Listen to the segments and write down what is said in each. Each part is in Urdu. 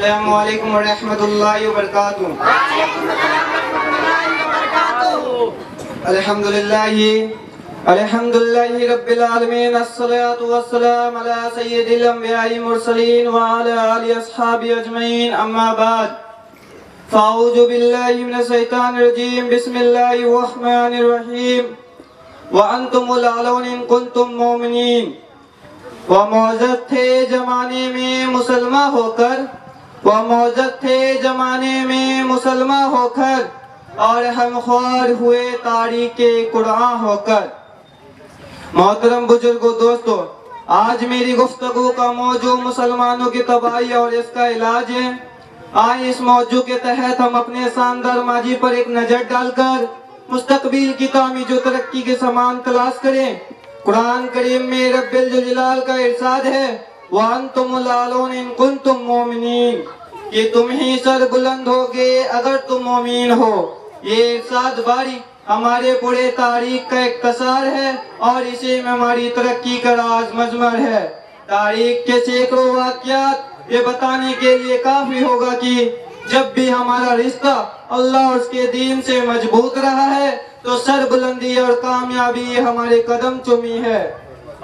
السلام علیکم ورحمۃ اللہ وبرکاتہ۔ الحمدللہ رب العالمین، الصلاۃ والسلام علی سید الانبیاء المرسلین وعلی آلہ اصحابہ اجمعین، اما بعد فاعوذ باللہ من الشیطان الرجیم، بسم اللہ الرحمن الرحیم، وانتم الاعلون ان کنتم مؤمنین۔ وہ معزز تھے زمانے میں مسلمان ہو کر، وہ معزز تھے زمانے میں مسلمان ہو کر، اور ہم خوار ہوئے تاریخ قرآن ہو کر۔ محترم بزرگوں، دوستو، آج میری گفتگو کا موضوع مسلمانوں کی تباہی اور اس کا علاج ہے۔ آئے اس موضوع کے تحت ہم اپنے شاندار ماضی پر ایک نظر ڈال کر مستقبل کی تعمیر و ترقی کے سامان تلاش کریں۔ قرآن کریم میں رب الجلال کا ارشاد ہے، وَأَنْتُمُ الْأَعْلَوْنَ إِن كُنتُم مُؤْمِنِينَ، کہ تم ہی سر بلند ہوگے اگر تم مومن ہو۔ یہ ارشاد باری ہمارے پورے تاریخ کا اختصار ہے اور اسی میں ہماری ترقی کا راز مضمر ہے۔ تاریخ کے سینکڑوں واقعات یہ بتانے کے لیے کافی ہوگا کہ جب بھی ہمارا رشتہ اللہ اور اس کے دین سے مضبوط رہا ہے تو سر بلندی اور کامیابی ہمارے قدم چومی ہے،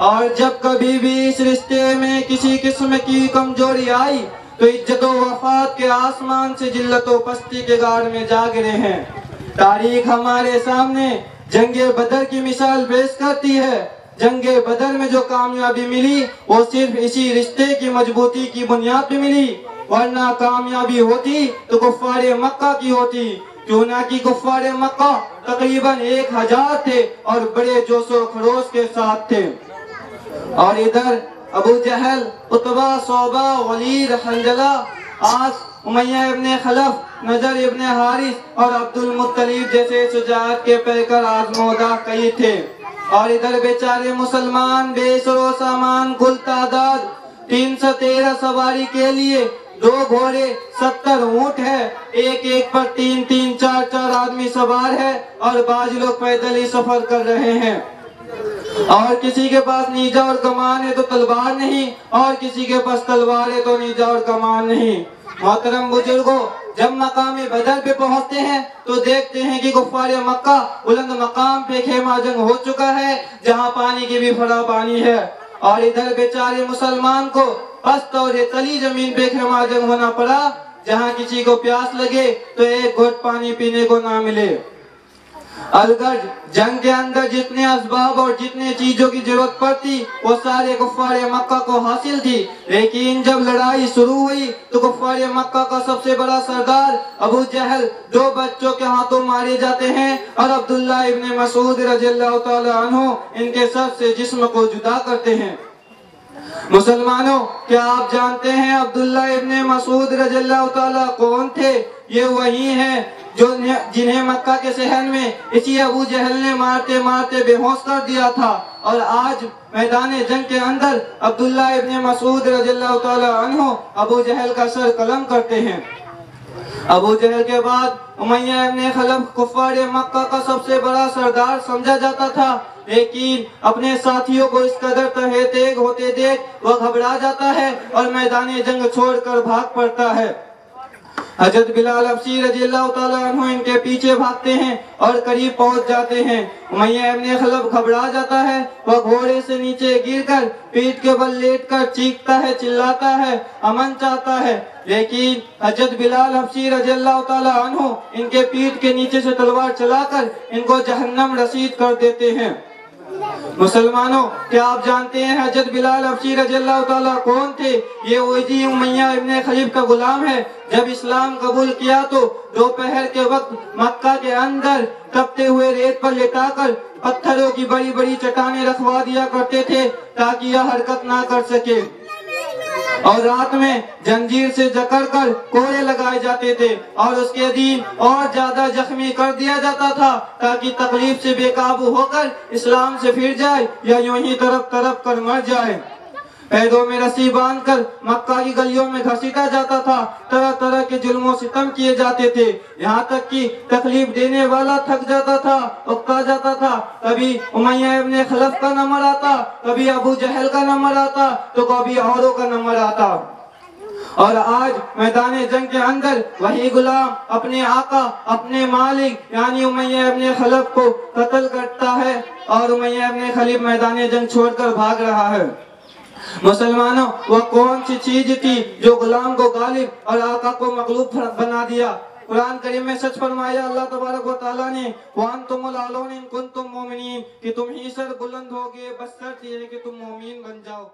اور جب کبھی بھی اس رشتے میں کسی قسم کی کمزوری آئی تو عزت و وفات کے آسمان سے ذلت و پستی کے گاڑ میں جا گرے ہیں۔ تاریخ ہمارے سامنے جنگ بدر کی مثال پیش کرتی ہے۔ جنگ بدر میں جو کامیابی ملی وہ صرف اسی رشتے کی مضبوطی کی بنیاد پہ ملی، ورنہ کامیابی ہوتی تو کفار مکہ کی ہوتی، کیوں نہ کہ کفار مکہ تقریباً 1000 تھے اور بڑے جوش و خروش کے ساتھ تھے، اور ادھر ابو جہل، عتبہ، شعبہ، ولید، حنظلہ، عاص، امیہ ابن خلف، نضر ابن حارث اور عبد المطلب جیسے شجاعت کے پیکر آزمودہ کئی تھے، اور ادھر بیچارے مسلمان بے سر و سامان کل تعداد 313 سواری کے لیے 2 گھوڑے 70 اونٹ ہے، ایک پر 3 4 آدمی سوار ہے، اور بعض لوگ پیدل ہی سفر کر رہے ہیں، اور کسی کے پاس نیزہ اور کمان ہے تو تلوار نہیں، اور کسی کے پاس تلوار ہے تو نیزہ اور کمان نہیں۔ محترم بزرگوں، جب مقام بدر پہ پہنچتے ہیں تو دیکھتے ہیں کہ کفار مکہ بلند مقام پہ خیمہ جنگ ہو چکا ہے جہاں پانی کی بھی فراوانی ہے، اور ادھر بیچارے مسلمان کو پست اور ریتلی زمین پہ خیمہ جنگ ہونا پڑا جہاں کسی کو پیاس لگے تو ایک گھٹ پانی پینے کو نہ ملے۔ الگرج جنگ کے اندر جتنے اسباب اور جتنے چیزوں کی ضرورت پڑتی وہ سارے کفار مکہ کو حاصل تھی، لیکن جب لڑائی شروع ہوئی تو کفار مکہ کا سب سے بڑا سردار ابو جہل 2 بچوں کے ہاتھوں مارے جاتے ہیں، اور عبداللہ ابن مسعود رضی اللہ تعالی عنہ ان کے سر سے جسم کو جدا کرتے ہیں۔ مسلمانوں، کیا آپ جانتے ہیں عبداللہ ابن مسعود رضی اللہ تعالیٰ کون تھے؟ یہ وہی ہیں جنہیں مکہ کے صحن میں اسی ابو جہل نے مارتے مارتے بے ہوش کر دیا تھا، اور آج میدان جنگ کے اندر عبداللہ ابن مسعود رضی اللہ تعالیٰ عنہ ابو جہل کا سر قلم کرتے ہیں۔ ابو جہل کے بعد امیہ ابن خلف کفار مکہ کا سب سے بڑا سردار سمجھا جاتا تھا، لیکن اپنے ساتھیوں کو اس قدر تہے تیگ ہوتے دیکھ وہ گھبرا جاتا ہے اور میدان جنگ چھوڑ کر بھاگ پڑتا ہے۔ حضرت بلال حبشی رضی اللہ تعالیٰ عنہ ان کے پیچھے بھاگتے ہیں اور قریب پہنچ جاتے ہیں۔ امیہ ابن خلف گھبرا جاتا ہے، وہ گھوڑے سے نیچے گر کر پیٹھ کے بل لیٹ کر چیختا ہے، چلاتا ہے، امن چاہتا ہے، لیکن حضرت بلال حبشی رضی اللہ تعالیٰ عنہ ان کے پیٹھ کے نیچے سے تلوار چلا کر ان کو جہنم رسید کر دیتے ہیں۔ مسلمانوں، کیا آپ جانتے ہیں حضرت بلال حبشی رضی اللہ تعالیٰ کون تھے؟ یہ وہی امیہ ابن خلف کا غلام ہے۔ جب اسلام قبول کیا تو دوپہر کے وقت مکہ کے اندر تپتے ہوئے ریت پر لٹا کر پتھروں کی بڑی بڑی چٹانیں رکھوا دیا کرتے تھے تاکہ یہ حرکت نہ کر سکے، اور رات میں زنجیر سے جکڑ کر کوڑے لگائے جاتے تھے، اور اس کے دین اور زیادہ زخمی کر دیا جاتا تھا تاکہ تکلیف سے بے قابو ہو کر اسلام سے پھر جائے یا یوں ہی تڑپ تڑپ کر مر جائے۔ پیدوں میں رسی باندھ کر مکہ کی گلیوں میں گھسیٹا جاتا تھا، طرح طرح کے ظلم و ستم کیے جاتے تھے، یہاں تک کہ تکلیف دینے والا تھک جاتا تھا، اکتا جاتا تھا، کبھی امیہ ابن خلف کا نمبر آتا، کبھی ابو جہل کا نمبر آتا تو کبھی اوروں کا نمبر آتا۔ اور آج میدان جنگ کے اندر وہی غلام اپنے آقا اپنے مالک یعنی امیہ ابن خلف کو قتل کرتا ہے اور امیہ ابن خلف میدان جنگ چھوڑ کر بھاگ رہا ہے۔ مسلمانوں، وہ کون سی چیز تھی جو غلام کو غالب اور آقا کو مغلوب بنا دیا؟ قرآن کریم میں سچ فرمایا اللہ تبارک و تعالیٰ نے وَأَنْتُمُ الْأَعْلَوْنَ إِن كُنتُم مُؤْمِنِينَ کہ تم ہی سر بلند ہوگے بس شرط یہ ہے کہ تم مومن بن جاؤ۔